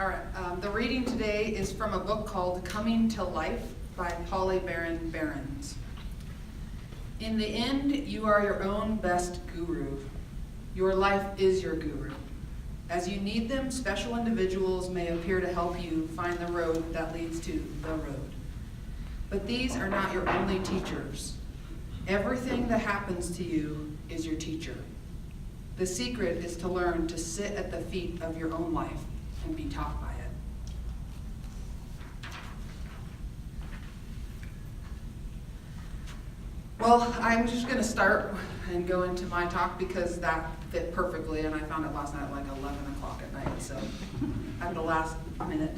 All right, the reading today is from a book called Coming to Life by Polly Barron Behrens. In the end, you are your own best guru. Your life is your guru. As you need them, special individuals may appear to help you find the road that leads to the road. But these are not your only teachers. Everything that happens to you is your teacher. The secret is to learn to sit at the feet of your own life and be taught by it. Well, I'm just going to start and go into my talk because that fit perfectly, and I found it last night at like 11 o'clock at night, so at the last minute.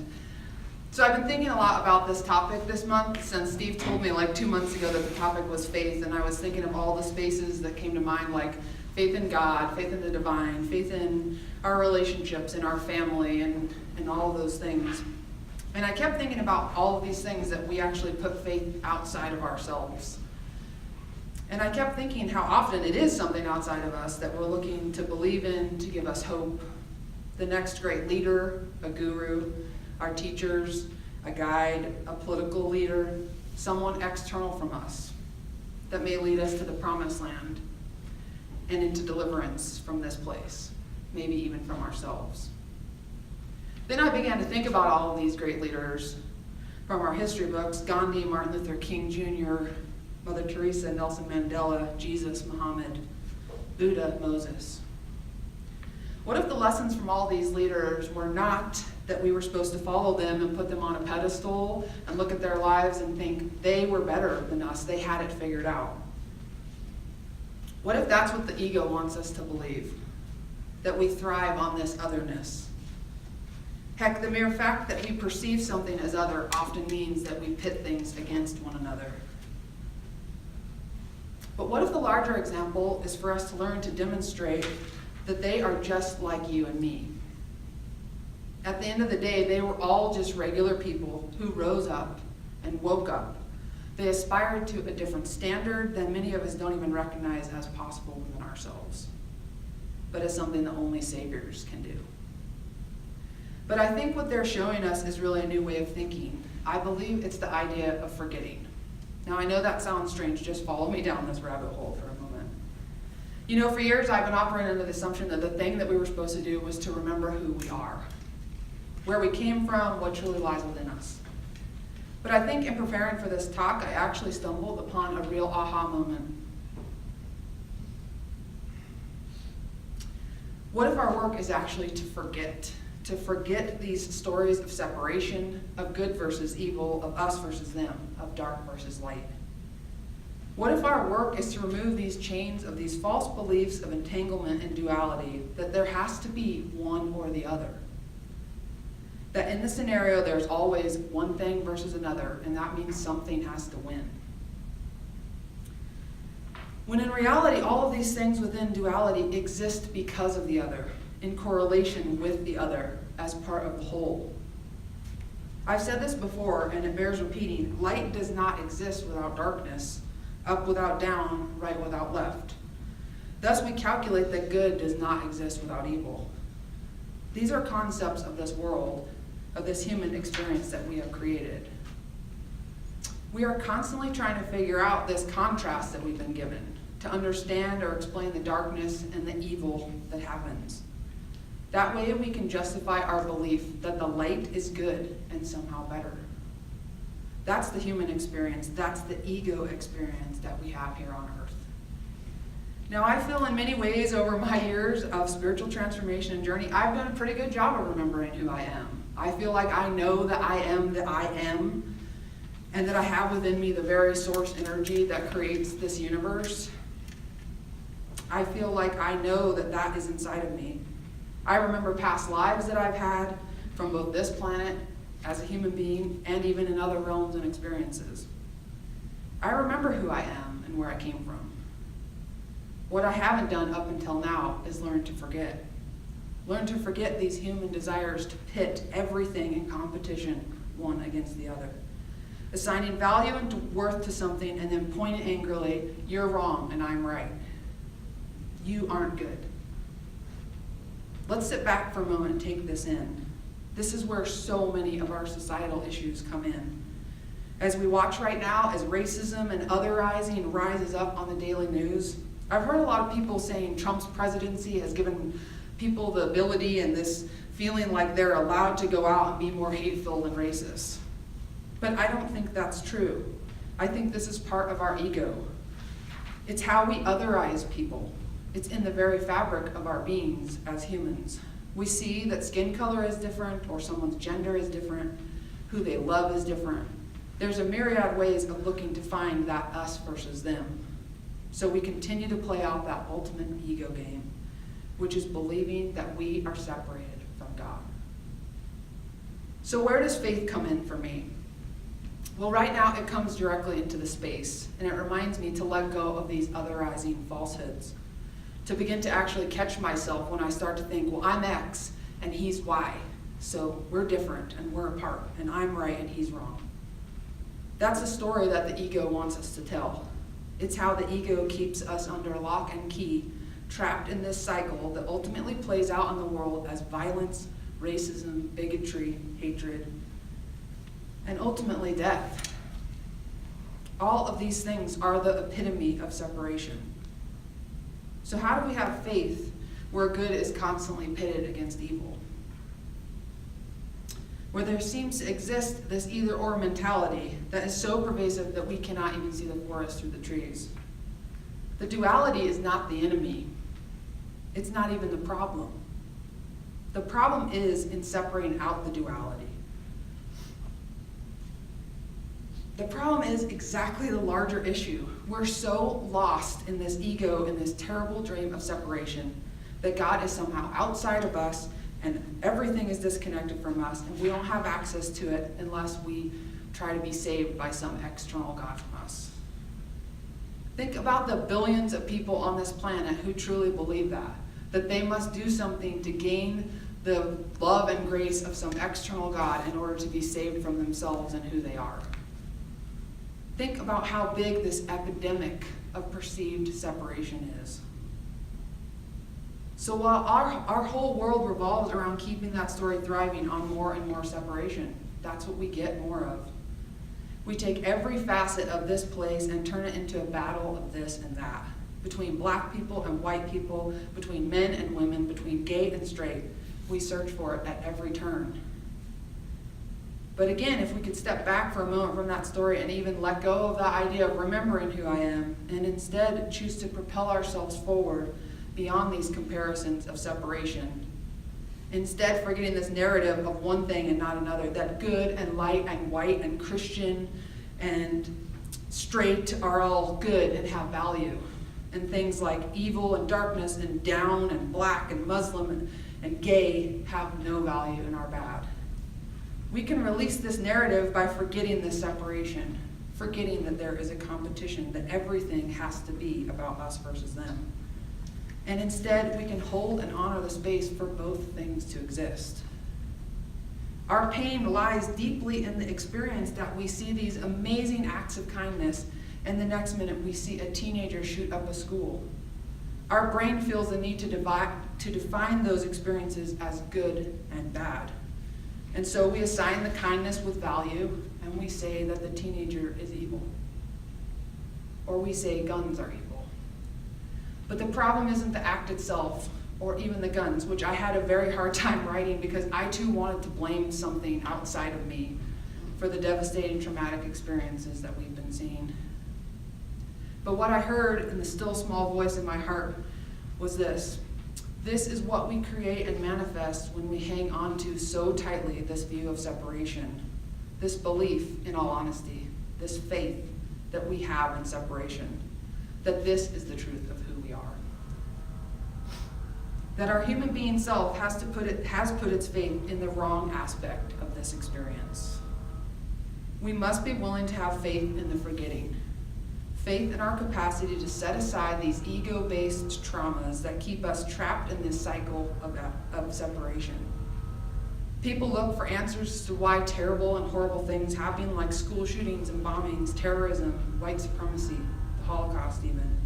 So I've been thinking a lot about this topic this month since Steve told me like 2 months ago that the topic was faith, and I was thinking of all the spaces that came to mind, like faith in God, faith in the divine, faith in our relationships, in our family, and all of those things. And I kept thinking about all of these things that we actually put faith outside of ourselves. And I kept thinking how often it is something outside of us that we're looking to believe in, to give us hope. The next great leader, a guru, our teachers, a guide, a political leader, someone external from us that may lead us to the promised land and into deliverance from this place, maybe even from ourselves. Then I began to think about all of these great leaders from our history books: Gandhi, Martin Luther King Jr., Mother Teresa, Nelson Mandela, Jesus, Muhammad, Buddha, Moses. What if the lessons from all these leaders were not that we were supposed to follow them and put them on a pedestal and look at their lives and think they were better than us, they had it figured out? What if that's what the ego wants us to believe? That we thrive on this otherness? Heck, the mere fact that we perceive something as other often means that we pit things against one another. But what if the larger example is for us to learn to demonstrate that they are just like you and me? At the end of the day, they were all just regular people who rose up and woke up. They aspired to a different standard that many of us don't even recognize as possible within ourselves, but as something that only saviors can do. But I think what they're showing us is really a new way of thinking. I believe it's the idea of forgetting. Now, I know that sounds strange. Just follow me down this rabbit hole for a moment. You know, for years I've been operating under the assumption that the thing that we were supposed to do was to remember who we are, where we came from, what truly lies within us. But I think in preparing for this talk, I actually stumbled upon a real aha moment. What if our work is actually to forget these stories of separation, of good versus evil, of us versus them, of dark versus light? What if our work is to remove these chains of these false beliefs of entanglement and duality, that there has to be one or the other? That in the scenario, there's always one thing versus another, and that means something has to win. When in reality, all of these things within duality exist because of the other, in correlation with the other, as part of the whole. I've said this before, and it bears repeating: light does not exist without darkness, up without down, right without left. Thus we calculate that good does not exist without evil. These are concepts of this world, of this human experience that we have created. We are constantly trying to figure out this contrast that we've been given, to understand or explain the darkness and the evil that happens. That way we can justify our belief that the light is good and somehow better. That's the human experience. That's the ego experience that we have here on earth. Now, I feel in many ways over my years of spiritual transformation and journey, I've done a pretty good job of remembering who I am. I feel like I know that I am, and that I have within me the very source energy that creates this universe. I feel like I know that that is inside of me. I remember past lives that I've had from both this planet as a human being and even in other realms and experiences. I remember who I am and where I came from. What I haven't done up until now is learn to forget. Learn to forget these human desires to pit everything in competition, one against the other. Assigning value and worth to something and then pointing angrily, you're wrong and I'm right. You aren't good. Let's sit back for a moment and take this in. This is where so many of our societal issues come in. As we watch right now, as racism and otherizing rises up on the daily news, I've heard a lot of people saying Trump's presidency has given people the ability and this feeling like they're allowed to go out and be more hateful and racist. But I don't think that's true. I think this is part of our ego. It's how we otherize people. It's in the very fabric of our beings as humans. We see that skin color is different, or someone's gender is different, who they love is different. There's a myriad ways of looking to find that us versus them. So we continue to play out that ultimate ego game, which is believing that we are separated from God. So where does faith come in for me? Well, right now it comes directly into the space, and it reminds me to let go of these otherizing falsehoods, to begin to actually catch myself when I start to think, well, I'm X and he's Y, so we're different and we're apart, and I'm right and he's wrong. That's a story that the ego wants us to tell. It's how the ego keeps us under lock and key, trapped in this cycle that ultimately plays out in the world as violence, racism, bigotry, hatred, and ultimately death. All of these things are the epitome of separation. So how do we have faith where good is constantly pitted against evil? Where there seems to exist this either-or mentality that is so pervasive that we cannot even see the forest through the trees. The duality is not the enemy. It's not even the problem. The problem is in separating out the duality. The problem is exactly the larger issue. We're so lost in this ego, in this terrible dream of separation, that God is somehow outside of us and everything is disconnected from us, and we don't have access to it unless we try to be saved by some external God from us. Think about the billions of people on this planet who truly believe that they must do something to gain the love and grace of some external God in order to be saved from themselves and who they are. Think about how big this epidemic of perceived separation is. So while our whole world revolves around keeping that story thriving on more and more separation, that's what we get more of. We take every facet of this place and turn it into a battle of this and that, between black people and white people, between men and women, between gay and straight. We search for it at every turn. But again, if we could step back for a moment from that story and even let go of that idea of remembering who I am, and instead choose to propel ourselves forward beyond these comparisons of separation. Instead, forgetting this narrative of one thing and not another, that good and light and white and Christian and straight are all good and have value. And things like evil and darkness and down and black and Muslim and gay have no value and are bad. We can release this narrative by forgetting this separation, forgetting that there is a competition, that everything has to be about us versus them. And instead, we can hold and honor the space for both things to exist. Our pain lies deeply in the experience that we see these amazing acts of kindness, and the next minute we see a teenager shoot up a school. Our brain feels the need to define those experiences as good and bad. And so we assign the kindness with value, and we say that the teenager is evil. Or we say guns are evil. But the problem isn't the act itself, or even the guns, which I had a very hard time writing because I too wanted to blame something outside of me for the devastating traumatic experiences that we've been seeing. But what I heard in the still small voice in my heart was this. This is what we create and manifest when we hang on to so tightly this view of separation, this belief, in all honesty, this faith that we have in separation, that this is the truth of who we are. That our human being self has put its faith in the wrong aspect of this experience. We must be willing to have faith in the forgetting. Faith in our capacity to set aside these ego-based traumas that keep us trapped in this cycle of separation. People look for answers to why terrible and horrible things happen, like school shootings and bombings, terrorism, white supremacy, the Holocaust even.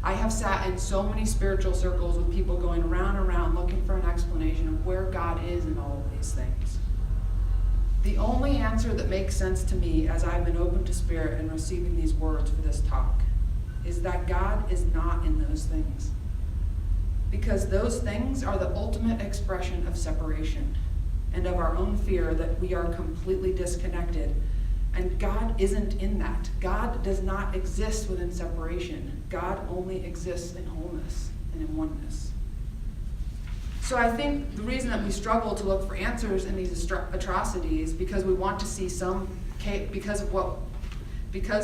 I have sat in so many spiritual circles with people going around and around looking for an explanation of where God is in all of these things. The only answer that makes sense to me as I've been open to Spirit and receiving these words for this talk is that God is not in those things. Because those things are the ultimate expression of separation and of our own fear that we are completely disconnected. And God isn't in that. God does not exist within separation. God only exists in wholeness and in oneness. So I think the reason that we struggle to look for answers in these atrocities because we want to see because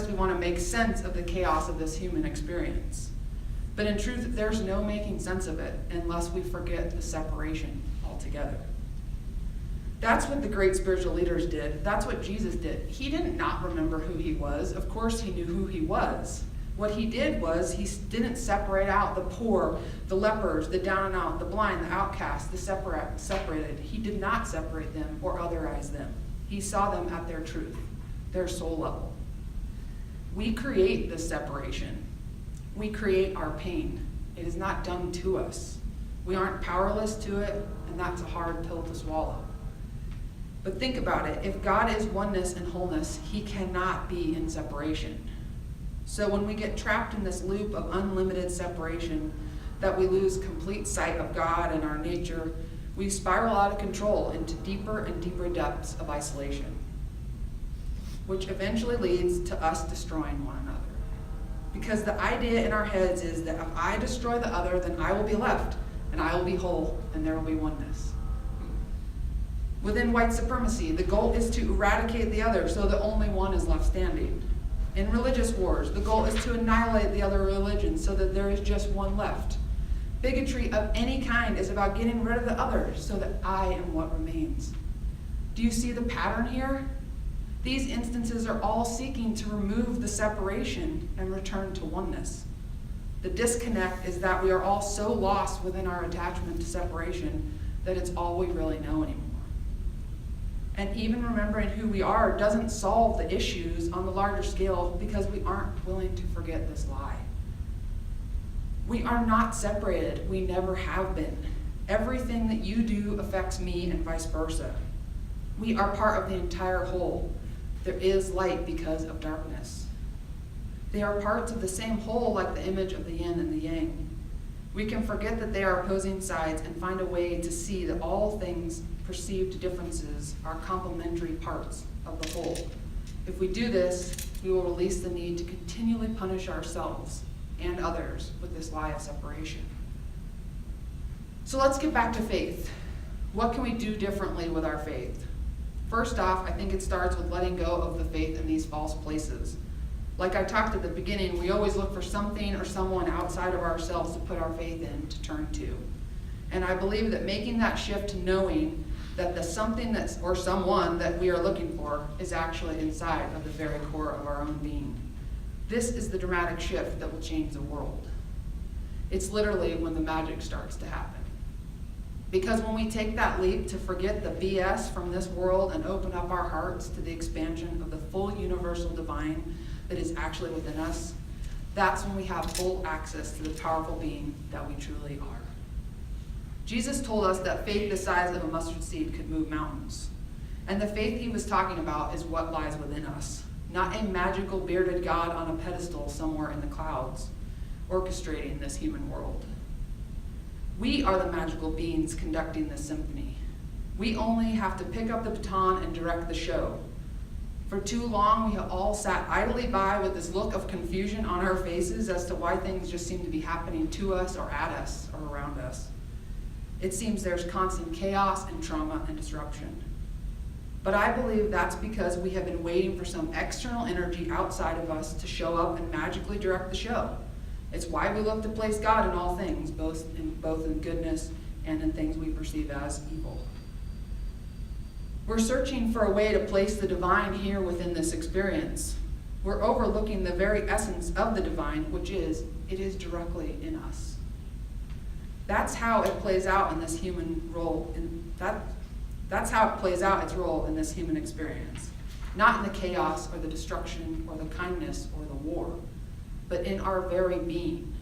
we want to make sense of the chaos of this human experience. But in truth, there's no making sense of it unless we forget the separation altogether. That's what the great spiritual leaders did. That's what Jesus did. He didn't not remember who he was. Of course he knew who he was. What he did was he didn't separate out the poor, the lepers, the down and out, the blind, the outcast, the separated. He did not separate them or otherize them. He saw them at their truth, their soul level. We create this separation. We create our pain. It is not done to us. We aren't powerless to it, and that's a hard pill to swallow. But think about it. If God is oneness and wholeness, he cannot be in separation. So when we get trapped in this loop of unlimited separation, that we lose complete sight of God and our nature, we spiral out of control into deeper and deeper depths of isolation, which eventually leads to us destroying one another. Because the idea in our heads is that if I destroy the other, then I will be left, and I will be whole, and there will be oneness. Within white supremacy, the goal is to eradicate the other so that only one is left standing. In religious wars, the goal is to annihilate the other religions so that there is just one left. Bigotry of any kind is about getting rid of the other so that I am what remains. Do you see the pattern here? These instances are all seeking to remove the separation and return to oneness. The disconnect is that we are all so lost within our attachment to separation that it's all we really know anymore. And even remembering who we are doesn't solve the issues on the larger scale because we aren't willing to forget this lie. We are not separated. We never have been. Everything that you do affects me and vice versa. We are part of the entire whole. There is light because of darkness. They are parts of the same whole, like the image of the yin and the yang. We can forget that they are opposing sides and find a way to see that all things perceived differences are complementary parts of the whole. If we do this, we will release the need to continually punish ourselves and others with this lie of separation. So let's get back to faith. What can we do differently with our faith? First off, I think it starts with letting go of the faith in these false places. Like I talked at the beginning, we always look for something or someone outside of ourselves to put our faith in, to turn to. And I believe that making that shift to knowing that the something that's or someone that we are looking for is actually inside of the very core of our own being. This is the dramatic shift that will change the world. It's literally when the magic starts to happen. Because when we take that leap to forget the BS from this world and open up our hearts to the expansion of the full universal divine that is actually within us, that's when we have full access to the powerful being that we truly are. Jesus told us that faith the size of a mustard seed could move mountains. And the faith he was talking about is what lies within us, not a magical bearded God on a pedestal somewhere in the clouds, orchestrating this human world. We are the magical beings conducting this symphony. We only have to pick up the baton and direct the show. For too long, we have all sat idly by with this look of confusion on our faces as to why things just seem to be happening to us or at us or around us. It seems there's constant chaos and trauma and disruption. But I believe that's because we have been waiting for some external energy outside of us to show up and magically direct the show. It's why we look to place God in all things, both in goodness and in things we perceive as evil. We're searching for a way to place the divine here within this experience. We're overlooking the very essence of the divine, which is, it is directly in us. That's how it plays out in this human role. That's how it plays out its role in this human experience. Not in the chaos or the destruction or the kindness or the war, but in our very being.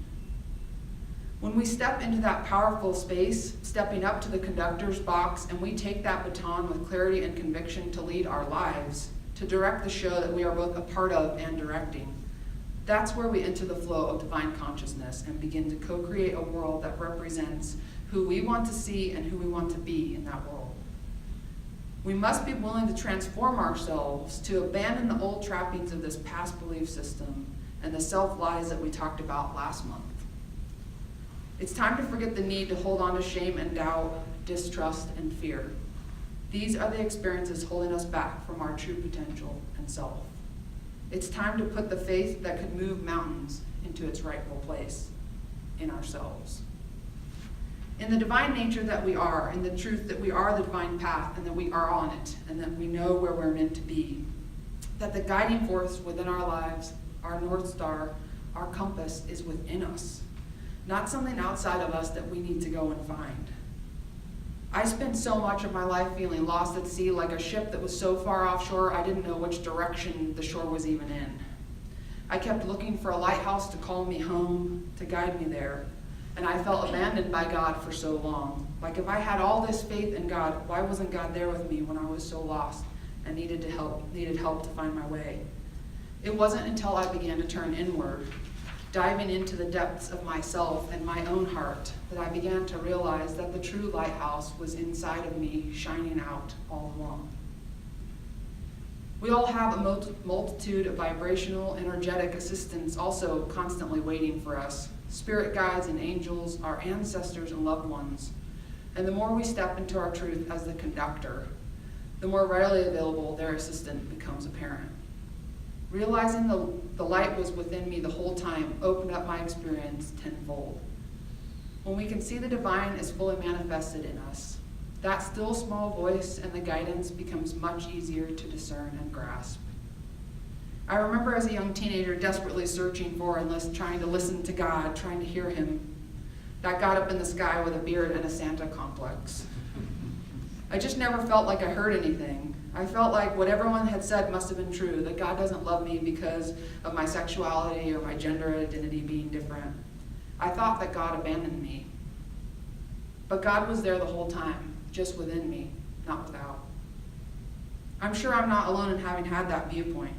When we step into that powerful space, stepping up to the conductor's box, and we take that baton with clarity and conviction to lead our lives, to direct the show that we are both a part of and directing, that's where we enter the flow of divine consciousness and begin to co-create a world that represents who we want to see and who we want to be in that world. We must be willing to transform ourselves, to abandon the old trappings of this past belief system and the self-lies that we talked about last month. It's time to forget the need to hold on to shame and doubt, distrust and fear. These are the experiences holding us back from our true potential and self. It's time to put the faith that could move mountains into its rightful place in ourselves. In the divine nature that we are, in the truth that we are the divine path and that we are on it, and that we know where we're meant to be, that the guiding force within our lives, our North Star, our compass is within us, not something outside of us that we need to go and find. I spent so much of my life feeling lost at sea, like a ship that was so far offshore I didn't know which direction the shore was even in. I kept looking for a lighthouse to call me home, to guide me there, and I felt abandoned by God for so long. Like if I had all this faith in God, why wasn't God there with me when I was so lost and needed help to find my way? It wasn't until I began to turn inward, diving into the depths of myself and my own heart, that I began to realize that the true lighthouse was inside of me, shining out all along. We all have a multitude of vibrational, energetic assistants also constantly waiting for us. Spirit guides and angels, our ancestors and loved ones. And the more we step into our truth as the conductor, the more readily available their assistant becomes apparent. Realizing the light was within me the whole time opened up my experience tenfold. When we can see the divine is fully manifested in us, that still small voice and the guidance becomes much easier to discern and grasp. I remember as a young teenager desperately searching for and trying to listen to God, trying to hear him, that God up in the sky with a beard and a Santa complex. I just never felt like I heard anything. I felt like what everyone had said must have been true, that God doesn't love me because of my sexuality or my gender identity being different. I thought that God abandoned me. But God was there the whole time, just within me, not without. I'm sure I'm not alone in having had that viewpoint.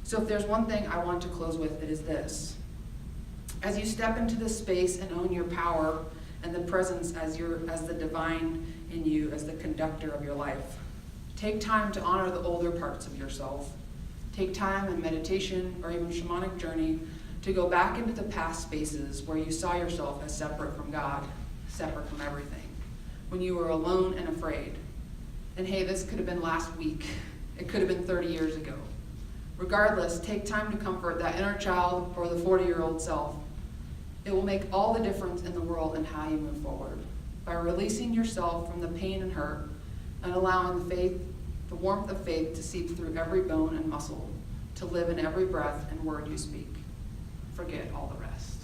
So if there's one thing I want to close with, it is this. As you step into this space and own your power and the presence as the divine in you, as the conductor of your life, take time to honor the older parts of yourself. Take time in meditation or even shamanic journey to go back into the past spaces where you saw yourself as separate from God, separate from everything, when you were alone and afraid. And hey, this could have been last week. It could have been 30 years ago. Regardless, take time to comfort that inner child or the 40-year-old self. It will make all the difference in the world in how you move forward, by releasing yourself from the pain and hurt and allowing the warmth of faith to seep through every bone and muscle, to live in every breath and word you speak. Forget all the rest.